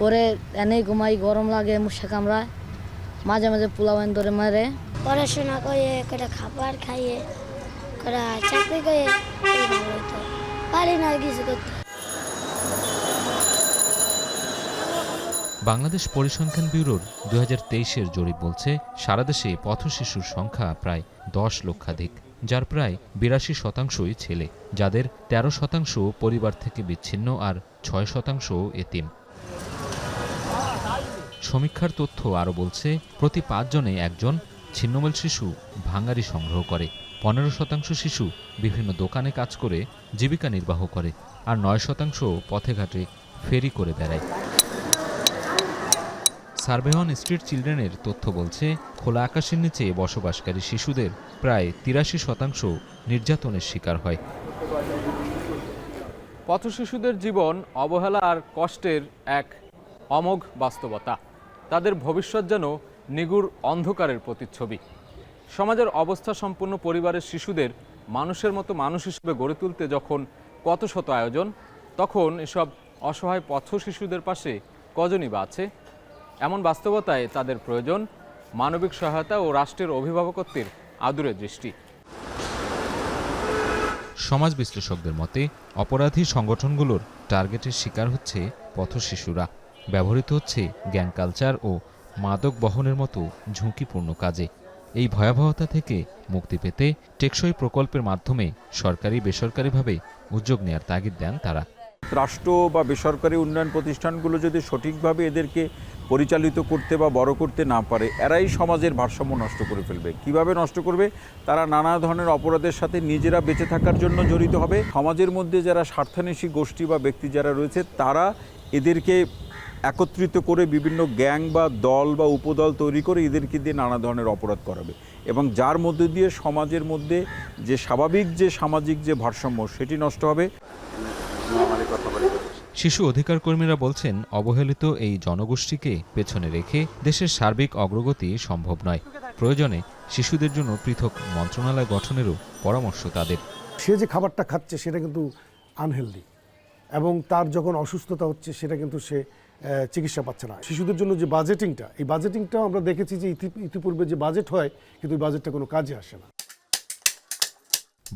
করে এনেই ঘুমাই, গরম লাগে, মশা কামড়ায়, মাঝে মাঝে পোলাওয়ান ধরে মারে। পড়াশোনা করে করে খাবার খাইয়ে করে চাকরি করে পারি না কিছু করতে। বাংলাদেশ পরিসংখ্যান ব্যুরোর 2023-এর জরিপ বলছে, সারা দেশে পথশিশুর সংখ্যা প্রায় 10 লক্ষাধিক, যার প্রায় 82% ছেলে, যাদের 13% পরিবার থেকে বিচ্ছিন্ন আর 6% এতিম। সমীক্ষার তথ্য আরও বলছে, প্রতি 5 জনে একজন ছিন্নমূল শিশু ভাঙারি সংগ্রহ করে, 15% শিশু বিভিন্ন দোকানে কাজ করে জীবিকা নির্বাহ করে, আর 9% পথে ঘাটে ফেরি করে বেড়ায়। সার্ভে অন স্ট্রিট চিলড্রেনের তথ্য বলছে, খোলা আকাশের নিচে বসবাসকারী শিশুদের প্রায় 83% নির্যাতনের শিকার হয়। পথশিশুদের জীবন অবহেলা আর কষ্টের এক অমোঘ বাস্তবতা। তাদের ভবিষ্যৎ যেন নিগুড় অন্ধকারের প্রতিচ্ছবি। সমাজের অবস্থা সম্পন্ন পরিবারের শিশুদের মানুষের মতো মানুষ হিসেবে গড়ে তুলতে যখন কত শত আয়োজন, তখন এসব অসহায় পথ শিশুদের পাশে কজনই বা আছে? এমন বাস্তবতায় তাদের প্রয়োজন মানবিক সহায়তা ও রাষ্ট্রের অভিভাবকত্বের আদুরে দৃষ্টি। সমাজ বিশ্লেষকদের মতে, অপরাধী সংগঠনগুলোর টার্গেটের শিকার হচ্ছে পথশিশুরা। ব্যবহৃত হচ্ছে গ্যাং কালচার ও মাদক বহনের মতো ঝুঁকিপূর্ণ কাজে। এই ভয়াবহতা থেকে মুক্তি পেতে টেকসই প্রকল্পের মাধ্যমে সরকারি বেসরকারিভাবে উদ্যোগ নেয়ার তাগিদ দেন তারা। রাষ্ট্র বা বেসরকারি উন্নয়ন প্রতিষ্ঠানগুলো যদি সঠিকভাবে এদেরকে পরিচালিত করতে বা বড় করতে না পারে, এরাই সমাজের ভারসাম্য নষ্ট করে ফেলবে। কিভাবে নষ্ট করবে? তারা নানা ধরনের অপরাধের সাথে নিজেরা বেঁচে থাকার জন্য জড়িত হবে। সমাজের মধ্যে যারা স্বার্থান্বেষী গোষ্ঠী বা ব্যক্তি যারা রয়েছে, তারা এদেরকে একত্রিত করে বিভিন্ন গ্যাং বা দল বা উপদল তৈরি করে এদেরকে দিয়ে নানা ধরনের অপরাধ করাবে, এবং যার মধ্যে দিয়ে সমাজের মধ্যে যে স্বাভাবিক যে সামাজিক যে ভারসাম্য সেটি নষ্ট হবে। শিশু অধিকার কর্মীরা বলছেন, অবহেলিত এই জনগোষ্ঠীকে পেছনে রেখে দেশের সার্বিক অগ্রগতি সম্ভব নয়। প্রয়োজনে শিশুদের জন্য পৃথক মন্ত্রণালয় গঠনেরও পরামর্শ তাদের। সে যে খাবারটা খাচ্ছে সেটা কিন্তু আনহেলদি, এবং তার যখন অসুস্থতা হচ্ছে সেটা কিন্তু সে চিকিৎসা পাচ্ছে না। শিশুদের জন্য যে বাজেটিংটা, এই বাজেটিংটাও আমরা দেখেছি যে ইতিপূর্বে যে বাজেট হয়, কিন্তু এই বাজেটটা কোনো কাজে আসে না।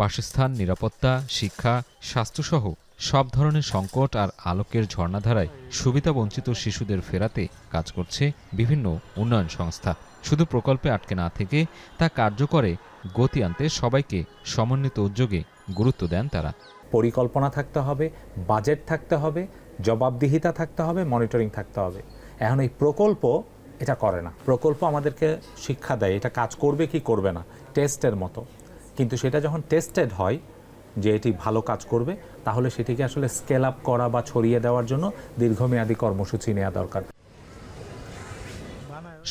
বাসস্থান, নিরাপত্তা, শিক্ষা, স্বাস্থ্যসহ সব ধরনের সংকট আর আলোকের ঝর্ণাধারায় সুবিধাবঞ্চিত শিশুদের ফেরাতে কাজ করছে বিভিন্ন উন্নয়ন সংস্থা। শুধু প্রকল্পে আটকে না থেকে তা কার্যকরে গতি আনতে সবাইকে সমন্বিত উদ্যোগে গুরুত্ব দেন তারা। পরিকল্পনা থাকতে হবে, বাজেট থাকতে হবে, জবাবদিহিতা থাকতে হবে, মনিটরিং থাকতে হবে। এখন এই প্রকল্প এটা করে না। প্রকল্প আমাদেরকে শিক্ষা দেয় এটা কাজ করবে কি করবে না, টেস্টের মতো। কিন্তু সেটা যখন টেস্টেড হয় যে এটি ভালো কাজ করবে, তাহলে সেটিকে আসলে স্কেল আপ করা বা ছড়িয়ে দেওয়ার জন্য দীর্ঘমেয়াদী কর্মসূচি নেওয়া দরকার।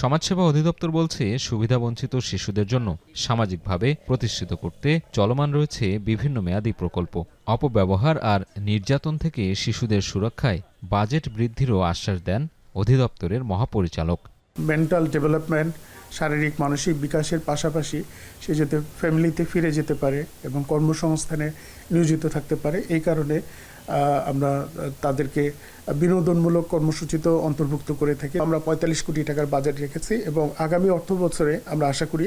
সমাজসেবা অধিদপ্তর বলছে, সুবিধাবঞ্চিত শিশুদের জন্য সামাজিকভাবে প্রতিষ্ঠিত করতে চলমান রয়েছে বিভিন্ন মেয়াদী প্রকল্প। অপব্যবহার আর নির্যাতন থেকে শিশুদের সুরক্ষায় বাজেট বৃদ্ধিরও আশ্বাস দেন অধিদপ্তরের মহাপরিচালক। মেন্টাল ডেভেলপমেন্ট, শারীরিক মানসিক বিকাশের পাশাপাশি সে যাতে ফ্যামিলিতে ফিরে যেতে পারে এবং কর্মসংস্থানে নিয়োজিত থাকতে পারে, এই কারণে আমরা তাদেরকে বিনোদনমূলক কর্মসূচিতেও অন্তর্ভুক্ত করে থাকি। আমরা 45 কোটি টাকার বাজেট রেখেছি এবং আগামী অর্থ বছরে আমরা আশা করি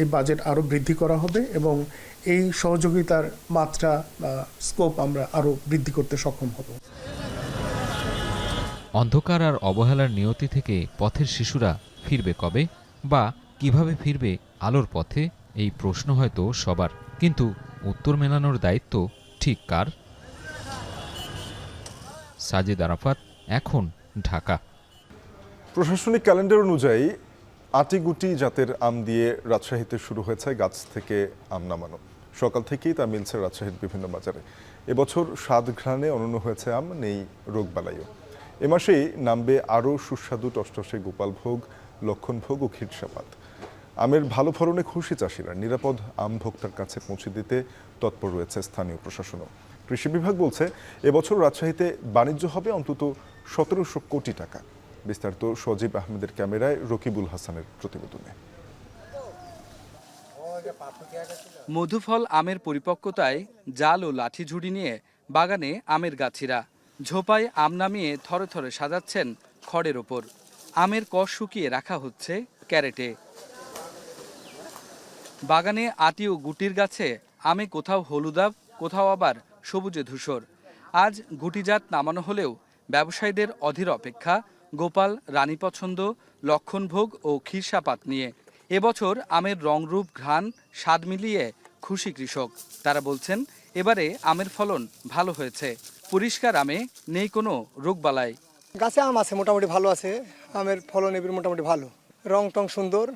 এই বাজেট আরও বৃদ্ধি করা হবে এবং এই সহযোগিতার মাত্রা স্কোপ আমরা আরও বৃদ্ধি করতে সক্ষম হব। অন্ধকার আর অবহেলার নিয়তি থেকে পথের শিশুরা ফিরবে কবে, বা কিভাবে ফিরবে আলোর পথে, এই প্রশ্ন হয়তো সবার, কিন্তু উত্তর মেলানোর দায়িত্ব ঠিক কার? সাজিদ আরাফাত, এখন, ঢাকা। প্রশাসনিক ক্যালেন্ডার অনুযায়ী আটিগুটি জাতের আম দিয়ে রাজশাহীতে শুরু হয়েছে গাছ থেকে আম নামানো। সকাল থেকেই তা মিলছে রাজশাহীর বিভিন্ন বাজারে। এবছর স্বাদ ঘ্রাণে অনন্য হয়েছে আম, নেই রোগবালাইও। এ মাসেই নামবে আরও সুস্বাদু টসটসে গোপালভোগ, লক্ষণভোগ ও ক্ষীরসাপাত। আমের ভালো ফলনে খুশি চাষিরা। নিরাপদ আম ভোক্তার কাছে পৌঁছে দিতে তৎপর রয়েছে স্থানীয় প্রশাসনও। কৃষি বিভাগ বলছে, এবছর রাজশাহীতে বাণিজ্য হবে অন্তত 1700 কোটি টাকা। বিস্তারিত সজীব আহমেদের ক্যামেরায় রকিবুল হাসানের প্রতিবেদনে। মধুফল আমের পরিপক্কতায় জাল ও লাঠি ঝুড়ি নিয়ে বাগানে আমের গাছিরা ঝোপায় আম নামিয়ে থরে থরে সাজাচ্ছেন খড়ের ওপর। আমের কষ শুকিয়ে রাখা হচ্ছে ক্যারেটে। বাগানে আটি ও গুটির গাছে আমে কোথাও হলুদাভ, কোথাও আবার সবুজে ধূসর। আজ গুটিজাত নামানো হলেও ব্যবসায়ীদের অধীর অপেক্ষা গোপাল, রানী পছন্দ, লক্ষণভোগ ও ক্ষীরসাপাত নিয়ে। এবছর আমের রংরূপ, ঘ্রাণ, স্বাদ মিলিয়ে খুশি কৃষক। তারা বলছেন, এবারে আমের ফলন ভালো হয়েছে। পরিষ্কার আমে নেই কোনো রোগবালাই। গাছে আম আছে, মোটামুটি ভালো আছে। আমের ফলন এবার মোটামুটি ভালো, রং টং সুন্দর,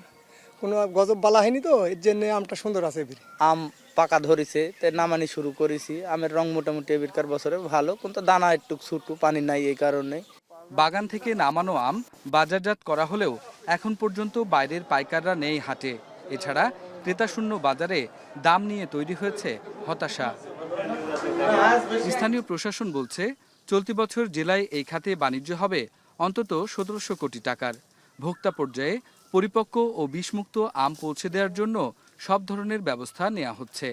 কোনো গজব বালা হয়নি, তো এর জন্য আমটা সুন্দর আছে। আম পাকা ধরেছে, তাই নামানি শুরু করেছি। আমের রং মোটামুটি এবারকার বছরে ভালো, কিন্তু দানা একটু ছোট, পানি নাই, এই কারণে। বাগান থেকে নামানো আম বাজারজাত করা হলেও এখন পর্যন্ত বাইরের পাইকাররা নেই হাটে। এছাড়া ক্রেতাশূন্য বাজারে দাম নিয়ে তৈরি হয়েছে হতাশা। স্থানীয় প্রশাসন বলছে, চলতি বছর জেলায় এই খাতে বাণিজ্য হবে অন্তত 1700 কোটি টাকার। ভোক্তা পর্যায়ে পরিপক্ক ও বিষমুক্ত আম পৌঁছে দেওয়ার জন্য সব ধরনের ব্যবস্থা নেওয়া হচ্ছে।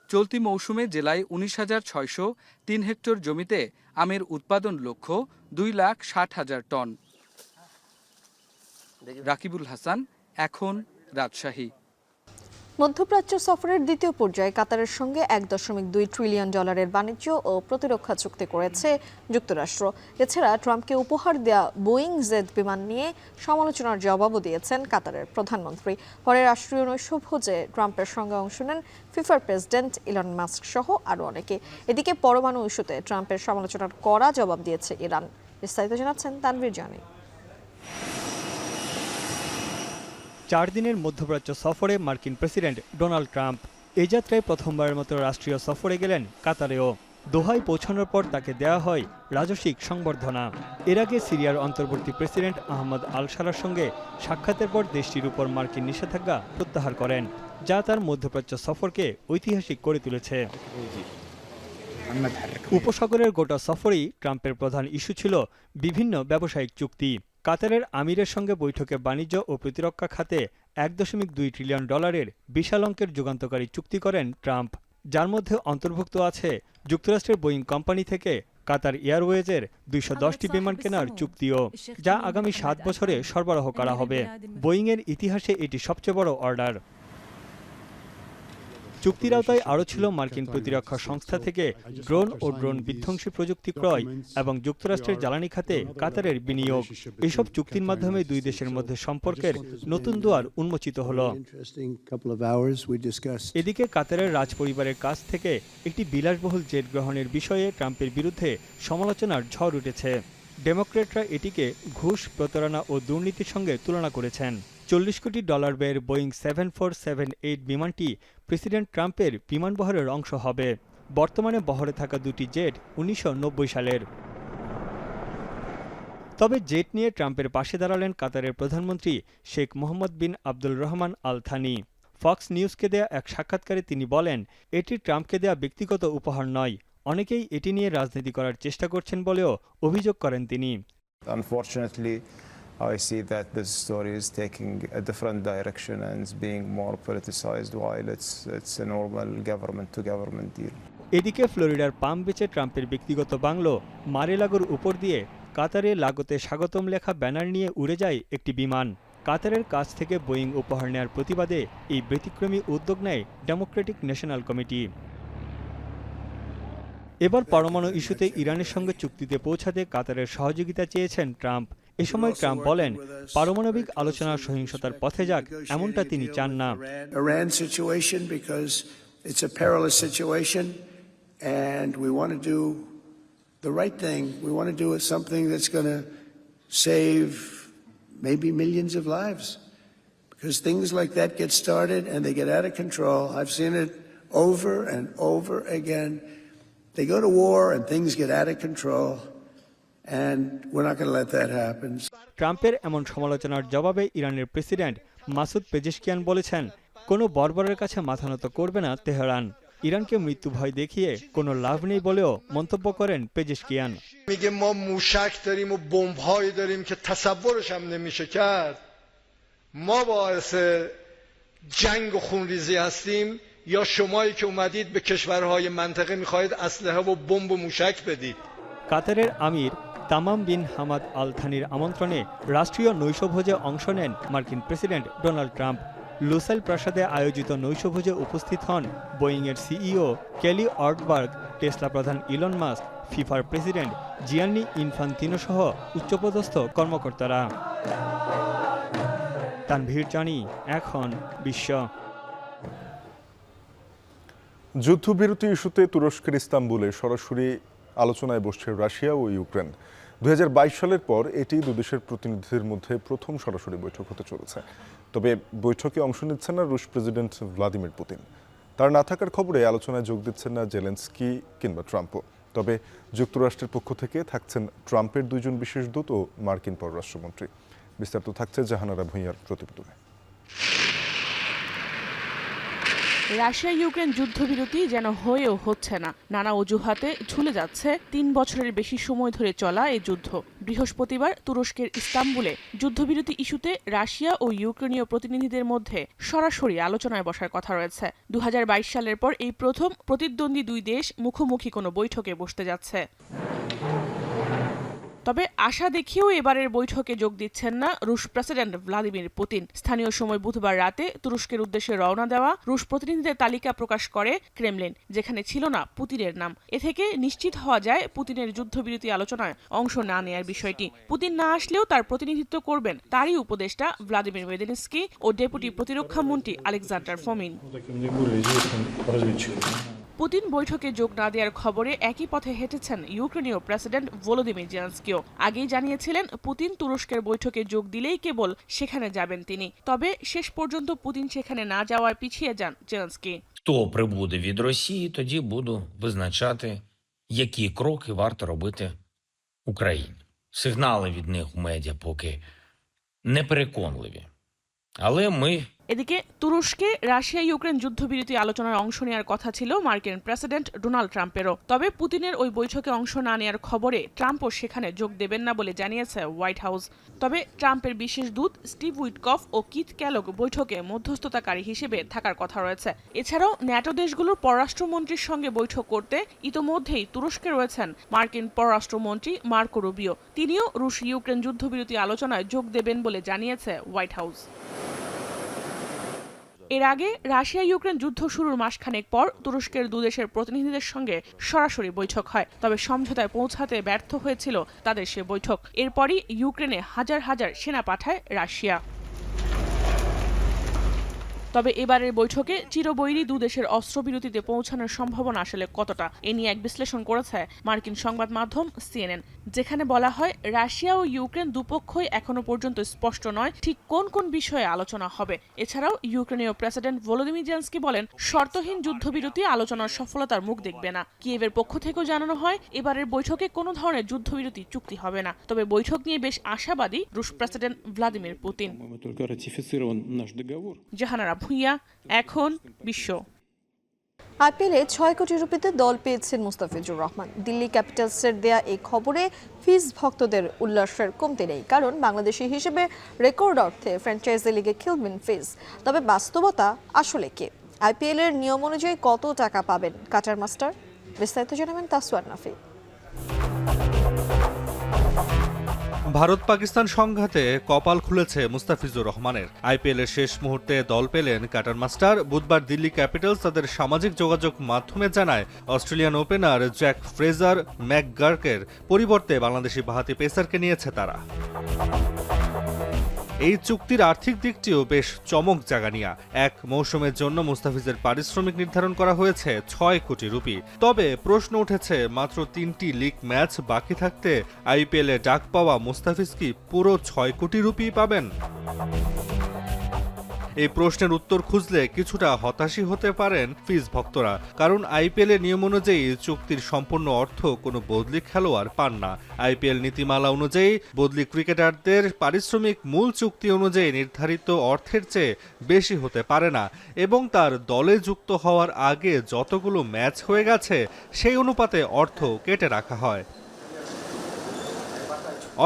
চলতি মৌসুমে জেলায় 19,603 হেক্টর জমিতে আমের উৎপাদন লক্ষ্য 2,60,000 টন। রাকিবুল হাসান, এখন, রাজশাহী। মধ্যপ্রাচ্য সফরের দ্বিতীয় পর্যায়ে কাতারের সঙ্গে $1.2 ট্রিলিয়ন বাণিজ্য ও প্রতিরক্ষা চুক্তি করেছে যুক্তরাষ্ট্র। এছাড়া ট্রাম্পকে উপহার দেয়া বোয়িং জেড বিমান নিয়ে সমালোচনার জবাবও দিয়েছেন কাতারের প্রধানমন্ত্রী। পরে রাষ্ট্রীয় নৈশভোজে ট্রাম্পের সঙ্গে অংশ নেন ফিফার প্রেসিডেন্ট ইলন মাস্ক সহ আরও অনেকে। এদিকে পরমাণু ইস্যুতে ট্রাম্পের সমালোচনার কড়া জবাব দিয়েছে ইরান। বিস্তারিত জানাচ্ছেন তানভীর জানি। 4 দিনের মধ্যপ্রাচ্য সফরে মার্কিন প্রেসিডেন্ট ডোনাল্ড ট্রাম্প এই যাত্রায় প্রথমবারের মতো রাষ্ট্রীয় সফরে গেলেন কাতারেও। দোহায় পৌঁছানোর পর তাকে দেয়া হয় রাজস্বিক সংবর্ধনা। এর আগে সিরিয়ার অন্তর্বর্তী প্রেসিডেন্ট আহমদ আল শারার সঙ্গে সাক্ষাতের পর দেশটির উপর মার্কিন নিষেধাজ্ঞা প্রত্যাহার করেন, যা তার মধ্যপ্রাচ্য সফরকে ঐতিহাসিক করে তুলেছে। উপসাগরের গোটা সফরেই ট্রাম্পের প্রধান ইস্যু ছিল বিভিন্ন ব্যবসায়িক চুক্তি। কাতারের আমিরের সঙ্গে বৈঠকে বাণিজ্য ও প্রতিরক্ষা খাতে $1.2 ট্রিলিয়ন বিশাল অঙ্কের যুগান্তকারী চুক্তি করেন ট্রাম্প, যার মধ্যে অন্তর্ভুক্ত আছে যুক্তরাষ্ট্রের বোয়িং কোম্পানি থেকে কাতার এয়ারওয়েজের 210টি বিমান কেনার চুক্তিও, যা আগামী 7 বছরে সরবরাহ করা হবে। বোয়িংয়ের ইতিহাসে এটি সবচেয়ে বড় অর্ডার। চুক্তির আওতায় আরও ছিল মার্কিন প্রতিরক্ষা সংস্থা থেকে ড্রোন ও ড্রোন বিধ্বংসী প্রযুক্তি ক্রয় এবং যুক্তরাষ্ট্রের জ্বালানি খাতে কাতারের বিনিয়োগ। এসব চুক্তির মাধ্যমে দুই দেশের মধ্যে সম্পর্কের নতুন দুয়ার উন্মোচিত হল। এদিকে কাতারের রাজপরিবারের কাছ থেকে একটি বিলাসবহুল জেট গ্রহণের বিষয়ে ট্রাম্পের বিরুদ্ধে সমালোচনার ঝড় উঠেছে। ডেমোক্রেটরা এটিকে ঘুষ, প্রতারণা ও দুর্নীতির সঙ্গে তুলনা করেছেন। $40 কোটি ব্যয়ের বোয়িং 7478 বিমানটি প্রেসিডেন্ট ট্রাম্পের বিমানবহরের অংশ হবে। বর্তমানে বহরে থাকা দুটি জেট 1990 সালের। তবে জেট নিয়ে ট্রাম্পের পাশে দাঁড়ালেন কাতারের প্রধানমন্ত্রী Sheikh Mohammed bin Abdul Rahman Al Thani. Fox নিউজকে দেয়া এক সাক্ষাৎকারে তিনি বলেন, এটি ট্রাম্পকে দেয়া ব্যক্তিগত উপহার নয়। অনেকেই এটি নিয়ে রাজনীতি করার চেষ্টা করছেন বলেও অভিযোগ করেন তিনি। I see that this story is taking a different direction and is being more politicized while it's a normal government to government deal. এদিকে ফ্লোরিডার পাম বিচে ট্রাম্পের ব্যক্তিগত বাংলো মারে-লাগোর উপর দিয়ে কাতারে লাগোতে স্বাগতম লেখা ব্যানার নিয়ে উড়ে যায় একটি বিমান। কাতারের কাছ থেকে বোয়িং উপহার নেয়ার প্রতিবাদে এই ব্যতিক্রমী উদ্যোগ নেয় ডেমোক্রেটিক ন্যাশনাল কমিটি। এবার পরমাণু ইস্যুতে ইরানের সঙ্গে চুক্তিতে পৌঁছাতে কাতারের সহযোগিতা চেয়েছেন ট্রাম্প। এ সময় ট্রাম্প বলেন, পারমাণবিক আলোচনার সহিংসতার পথে যাক এমনটা তিনি চান না। Iran situation because it's a perilous situation and we want to do the right thing. We want to do something that's going to save maybe millions of lives because things like that get started and they get out of control. I've seen it over and over again. They go to war and things get out of control. And we're not going to let that happen. ট্রাম্পের এমন সমালোচনার জবাবে ইরানের president Masoud Pezeshkian বলেছেন, কোনো বর্বরের কাছে মাথা নত করবে না তেহরান। ইরানকে মৃত্যু ভয় দেখিয়ে কোনো লাভ নেই বলেও মন্তব্য করেন পেজেশকিয়ান। میگه ما موشک داریم و بمب‌هایی داریم که تصورش هم نمیشه کرد. ما باعث جنگ و خونریزی هستیم یا شمایی که اومدید به کشورهای منطقه می‌خواهید اسلحه و بمب و موشک بدید. কাতারের আমির তামাম বিন হামাদ আল থানির আমন্ত্রণে রাষ্ট্রীয় নৈশভোজে অংশ নেন মার্কিন প্রেসিডেন্ট ডোনাল্ড ট্রাম্প। লুসাইল প্রাসাদে আয়োজিত নৈশভোজে উপস্থিত হন বোয়িংয়ের সিইও কেলি অর্টবার্গ, টেসলা প্রধান ইলন মাস্ক, ফিফার প্রেসিডেন্ট জিয়ান্নি ইনফান্তিনো সহ উচ্চপদস্থ কর্মকর্তারা। তানভীর জানি, এখন বিশ্ব। যুদ্ধবিরতি ইস্যুতে তুরস্কের ইস্তাম্বুলে সরাসরি আলোচনায় বসছে রাশিয়া ও ইউক্রেন। 2022 সালের পর এটি দুদেশের প্রতিনিধিদের মধ্যে প্রথম সরাসরি বৈঠক হতে চলেছে। তবে বৈঠকে অংশ নিচ্ছেন না রুশ প্রেসিডেন্ট ভ্লাদিমির পুতিন। তার না থাকার খবরে আলোচনায় যোগ দিচ্ছেন না জেলেনস্কি কিংবা ট্রাম্পও। তবে যুক্তরাষ্ট্রের পক্ষ থেকে থাকছেন ট্রাম্পের 2 জন বিশেষ দূত ও মার্কিন পররাষ্ট্রমন্ত্রী। বিস্তারিত থাকছে জাহানারা ভূঁইয়ার প্রতিবেদনে। রাশিয়া ইউক্রেন যুদ্ধবিরতি যেন হয়েও হচ্ছে না। নানা অজুহাতে ঝুলে যাচ্ছে 3 বছরের বেশি সময় ধরে চলা এই যুদ্ধ। বৃহস্পতিবার তুরস্কের ইস্তাম্বুলে যুদ্ধবিরতি ইস্যুতে রাশিয়া ও ইউক্রেনীয় প্রতিনিধিদের মধ্যে সরাসরি আলোচনায় বসার কথা রয়েছে। 2022 সালের পর এই প্রথম প্রতিদ্বন্দ্বী দুই দেশ মুখোমুখি কোনো বৈঠকে বসতে যাচ্ছে। তবে আশা দেখিয়েও এবারের বৈঠকে যোগ দিচ্ছেন না রুশ প্রেসিডেন্ট ভ্লাদিমির পুতিন। স্থানীয় সময় বুধবার রাতে তুরস্কের উদ্দেশ্যে রওনা দেওয়া রুশ প্রতিনিধিদের তালিকা প্রকাশ করে ক্রেমলিন, যেখানে ছিল না পুতিনের নাম। এ থেকে নিশ্চিত হওয়া যায় পুতিনের যুদ্ধবিরতি আলোচনায় অংশ না নেয়ার বিষয়টি। পুতিন না আসলেও তার প্রতিনিধিত্ব করবেন তারই উপদেষ্টা ভ্লাদিমির মেদিনস্কি ও ডেপুটি প্রতিরক্ষা মন্ত্রী আলেকজান্ডার ফোমিন। পুতিন বৈঠকে যোগ না দেওয়ার খবরে একই পথে হেঁটেছেন ইউক্রেনীয় প্রেসিডেন্ট ভলোদিমির জেলেনস্কিও। আগেই জানিয়েছিলেন পুতিন তুরস্কের বৈঠকে যোগ দিলেই কেবল সেখানে যাবেন তিনি। তবে শেষ পর্যন্ত পুতিন সেখানে না যাওয়ায় পিছিয়ে যান জেলেনস্কি। Хто прибуде від Росії, тоді буду визначати, які кроки варто робити Україні. Сигнали від них у медіа поки непереконливі. Але ми এদিকে তুরস্কে রাশিয়া ইউক্রেন যুদ্ধবিরতি আলোচনার অংশ নেওয়ার কথা ছিল মার্কিন প্রেসিডেন্ট ডোনাল্ড ট্রাম্পেরও। তবে পুতিনের ওই বৈঠকে অংশ না নেওয়ার খবরে ট্রাম্পও সেখানে যোগ দেবেন না বলে জানিয়েছে হোয়াইট হাউস। তবে ট্রাম্পের বিশেষ দূত স্টিভ উইটকফ ও কিথ ক্যালগ বৈঠকে মধ্যস্থতাকারী হিসেবে থাকার কথা রয়েছে। এছাড়াও ন্যাটো দেশগুলোর পররাষ্ট্রমন্ত্রীর সঙ্গে বৈঠক করতে ইতোমধ্যেই তুরস্কে রয়েছেন মার্কিন পররাষ্ট্রমন্ত্রী মার্কো রুবিও। তিনিও রুশ ইউক্রেন যুদ্ধবিরতি আলোচনায় যোগ দেবেন বলে জানিয়েছে হোয়াইট হাউস। এর আগে রাশিয়া ইউক্রেন যুদ্ধ শুরুর মাসখানেক পর তুরস্কের দুদেশের প্রতিনিধিদের সঙ্গে সরাসরি বৈঠক হয়। তবে সমঝোতায় পৌঁছাতে ব্যর্থ হয়েছিল তাদের সে বৈঠক। এরপরই ইউক্রেনে হাজার হাজার সেনা পাঠায় রাশিয়া। তবে এবারের বৈঠকে চিরবৈরী দুদেশের অস্ত্রবিরতিতে পৌঁছানোর সম্ভাবনা আসলে কতটা, এ নিয়ে এক বিশ্লেষণ করেছে মার্কিন সংবাদ মাধ্যম CNN, যেখানে বলা হয় রাশিয়া ও ইউক্রেন দুপক্ষই এখনো পর্যন্ত স্পষ্ট নয় ঠিক কোন কোন বিষয়ে আলোচনা হবে। এছাড়াও ইউক্রেনীয় প্রেসিডেন্ট ভলোদিমির জেলেনস্কি বলেন শর্তহীন যুদ্ধবিরতি আলোচনার সফলতার মুখ দেখবে না। কিয়েভের পক্ষ থেকেও জানানো হয় এবারের বৈঠকে কোনো ধরনের যুদ্ধবিরতি চুক্তি হবে না। তবে বৈঠক নিয়ে বেশ আশাবাদী রুশ president Vladimir Putin. Jahanara Bhuiyan, এখন বিশ্ব। আইপিএলে 6 কোটি রুপিতে দল পেয়েছেন মুস্তাফিজুর রহমান। দিল্লি ক্যাপিটালসের দেয়া এই খবরে ফিজ ভক্তদের উল্লাসের কমতি নেই, কারণ বাংলাদেশি হিসেবে রেকর্ড অর্থে ফ্র্যাঞ্চাইজি লিগে খেলবেন ফিজ। তবে বাস্তবতা আসলে কি? আইপিএল এর নিয়ম অনুযায়ী কত টাকা পাবেন কাটার মাস্টার? বিস্তারিত জানাবেন তাসওয়ার নাফি। ভারত পাকিস্তান সংঘাতে কপাল খুলেছে মুস্তাফিজুর রহমানের। আইপিএল এর শেষ মুহূর্তে দল পেলেন কাটার মাস্টার। বুধবার দিল্লি ক্যাপিটালস তাদের সামাজিক যোগাযোগ মাধ্যমে জানায় অস্ট্রেলিয়ান ওপেনার জ্যাক ফ্রেজার ম্যাকগার্কের পরিবর্তে বাংলাদেশি বাঁহাতি পেসারকে নিয়েছে তারা। এই চুক্তির আর্থিক দিকটিও বেশ চমক জাগানিয়া। এক মৌসুমের জন্য মুস্তাফিজের পারিশ্রমিক নির্ধারণ করা হয়েছে 6 কোটি রুপি। তবে প্রশ্ন উঠেছে মাত্র 3টি লিগ ম্যাচ বাকি থাকতে আইপিএলে ডাক পাওয়া মুস্তাফিজ কি পুরো 6 কোটি রুপি পাবেন? এই প্রশ্নের উত্তর খুঁজলে কিছুটা হতাশই হতে পারেন ফিজ ভক্তরা, কারণ আইপিএল এর নিয়ম অনুযায়ী চুক্তির সম্পূর্ণ অর্থ কোনো বদলি খেলোয়াড় পান না। আইপিএল নীতিমালা অনুযায়ী বদলি ক্রিকেটারদের পারিশ্রমিক মূল চুক্তি অনুযায়ী নির্ধারিত অর্থের চেয়ে বেশি হতে পারে না, এবং তার দলে যুক্ত হওয়ার আগে যতগুলো ম্যাচ হয়ে গেছে সেই অনুপাতে অর্থ কেটে রাখা হয়।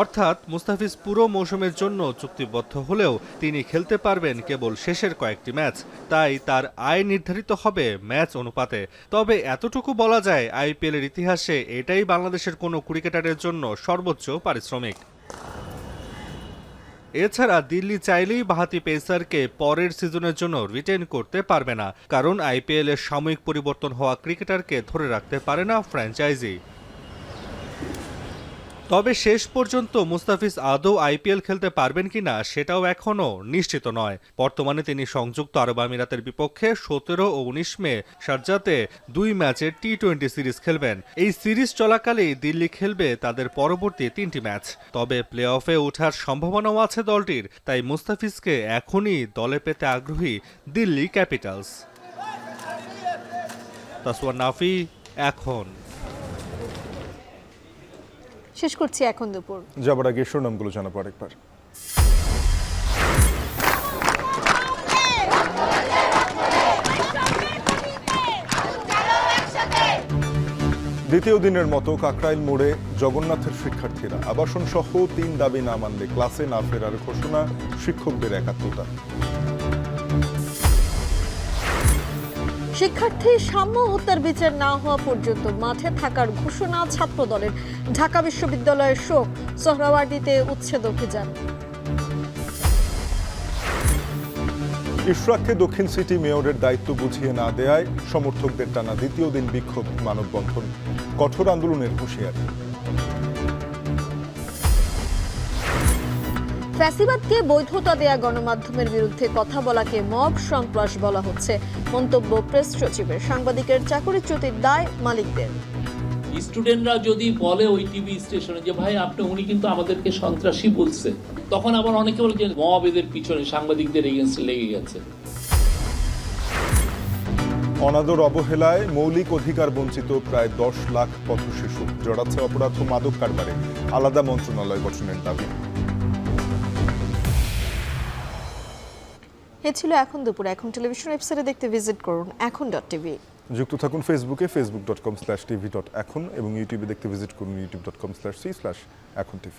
অর্থাৎ মুস্তাফিজ পুরো মৌসুমের জন্য চুক্তিবদ্ধ হলেও তিনি খেলতে পারবেন কেবল শেষের কয়েকটি ম্যাচ। তাই তার আয় নির্ধারিত হবে ম্যাচ অনুপাতে। তবে এতটুকু বলা যায় আইপিএল এর ইতিহাসে এটাই বাংলাদেশের কোনো ক্রিকেটারের জন্য সর্বোচ্চ পারিশ্রমিক। এছাড়া দিল্লি চাইলেই বাঁহাতি পেসারকে পরের সিজনের জন্য রিটেন করতে পারবে না, কারণ আইপিএল এর সাময়িক পরিবর্তন হওয়া ক্রিকেটারকে ধরে রাখতে পারে না ফ্র্যাঞ্চাইজি। তবে শেষ পর্যন্ত মুস্তাফিজ আদৌ আইপিএল খেলতে পারবেন কিনা সেটাও এখনও নিশ্চিত নয়। বর্তমানে তিনি সংযুক্ত আরব আমিরাতের বিপক্ষে 17 ও 19 মে শারজাতে 2 ম্যাচের টি20 সিরিজ খেলবেন। এই সিরিজ চলাকালেই দিল্লি খেলবে তাদের পরবর্তী 3টি ম্যাচ। তবে প্লে অফে ওঠার সম্ভাবনাও আছে দলটির, তাই মুস্তাফিজকে এখনই দলে পেতে আগ্রহী দিল্লি ক্যাপিটালস। তাসওয়ার নাফি, এখন। শেষ করছি এখন দুপুর। যাবার আগে শিরোনামগুলো জানাবো আরেকবার। দ্বিতীয় দিনের মতো কাকরাইল মোড়ে জগন্নাথের শিক্ষার্থীরা। আবাসন সহ 3 দাবি না মানলে ক্লাসে না ফেরার ঘোষণা, শিক্ষকদের একাত্মতা। শিক্ষার্থী সাম্য হত্যার বিচার না হওয়া পর্যন্ত মাঠে থাকার ঘোষণা ছাত্রদলের। ঢাকা বিশ্ববিদ্যালয়ের শোক, সোহরাওয়ার্দীতে উচ্ছেদ অভিযান। ইশরাককে দক্ষিণ সিটি মেয়রের দায়িত্ব বুঝিয়ে না দেয়ায় সমর্থকদের টানা দ্বিতীয় দিন বিক্ষোভ, মানববন্ধন, কঠোর আন্দোলনের হুঁশিয়ারি। ফ্যাসিবাদকে বৈধতা দেয়া গণমাধ্যমের বিরুদ্ধে কথা বলাকে মব সন্ত্রাস বলা হচ্ছে, মন্তব্য প্রেস সচিবের। সাংবাদিকের চাকরিচ্যুতির দায় মালিকদের। স্টুডেন্টরা যদি বলে ওই টিভি স্টেশনে যে ভাই উনি কিন্তু আমাদেরকে সন্ত্রাসী বলছে, তখন আবার অনেকে বলে যে মব এদের পিছনে সাংবাদিকদের এগেইনস্টে লেগে গেছে। অনাদর অবহেলায় মৌলিক অধিকার বঞ্চিত প্রায় 10 লাখ পথশিশু। জড়াচ্ছে অপরাধ ও মাদক কারবারে, আলাদা মন্ত্রণালয় গঠনের দাবি। এ ছিল এখন দুপুরে। এখন টেলিভিশন ওয়েবসাইটে দেখতে ভিজিট করুন এখন.tv। যুক্ত থাকুন ফেসবুকে facebook.com/tv.এখন এবং ইউটিউবে দেখতে ভিজিট করুন youtube.com/c/echontv।